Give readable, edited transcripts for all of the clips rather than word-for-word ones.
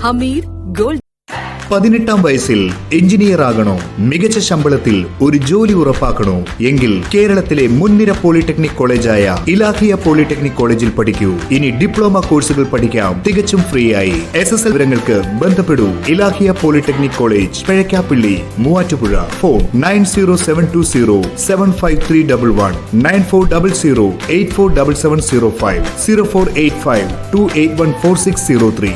Hameer gold. 18-ാം വയസ്സിൽ engineer ആകണോ? മികച്ച ശമ്പളത്തിൽ ഒരു ജോലി ഉറപ്പാക്കണോ? എങ്കിൽ കേരളത്തിലെ മുൻനിര പോളിടെക്നിക് കോളേജായ ഇലാഹിയ പോളിടെക്നിക് കോളേജിൽ പഠിക്കൂ. ഇനി ഡിപ്ലോമ കോഴ്സുകൾ പഠിക്കാം തികച്ചും ഫ്രീ ആയി. SSL വിവരങ്ങൾക്ക് ബന്ധപ്പെടൂ. Ilahia polytechnic college, Pezhakkappally, Muvattupuzha. Phone 9072075311 9400847705 0485281460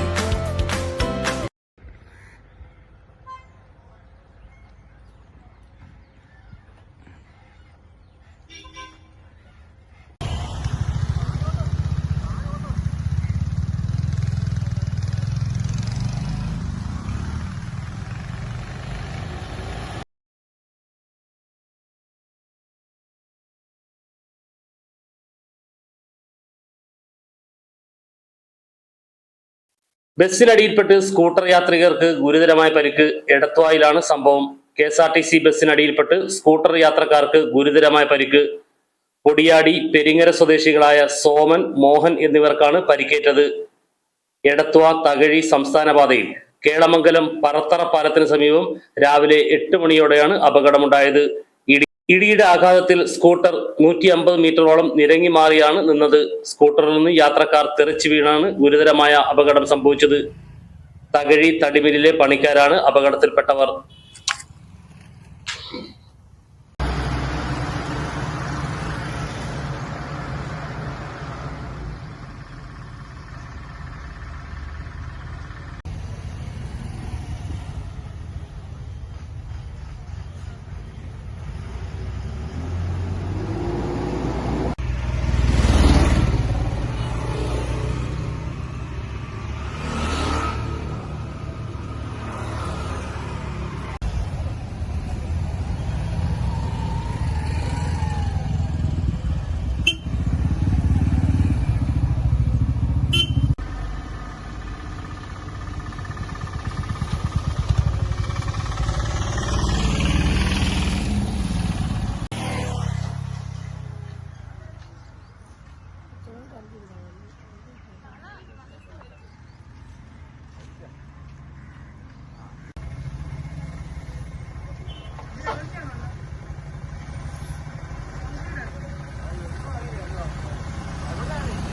ബസ്സിനടിയിൽപ്പെട്ട് സ്കൂട്ടർ യാത്രികർക്ക് ഗുരുതരമായ പരിക്ക്. എടത്വായിലാണ് സംഭവം. KSRTC ബസ്സിനടിയിൽപ്പെട്ട് സ്കൂട്ടർ യാത്രക്കാർക്ക് ഗുരുതരമായ പരിക്ക്. പൊടിയാടി പെരിങ്ങര സ്വദേശികളായ സോമൻ, മോഹൻ എന്നിവർക്കാണ് പരിക്കേറ്റത്. എടത്വ തകഴി സംസ്ഥാന പാതയിൽ കേളമംഗലം പറത്തറ പാലത്തിന് സമീപം രാവിലെ 8 മണിയോടെയാണ് അപകടമുണ്ടായത്. ഇടിയുടെ ആഘാതത്തിൽ സ്കൂട്ടർ 150 മീറ്ററോളം നിരങ്ങി മാറിയാണ് നിന്നത്. സ്കൂട്ടറിൽ നിന്ന് യാത്രക്കാർ തെറിച്ചു വീണാണ് ഗുരുതരമായ അപകടം സംഭവിച്ചത്. തകഴി തടിമില്ലിലെ പണിക്കാരാണ് അപകടത്തിൽപ്പെട്ടവർ.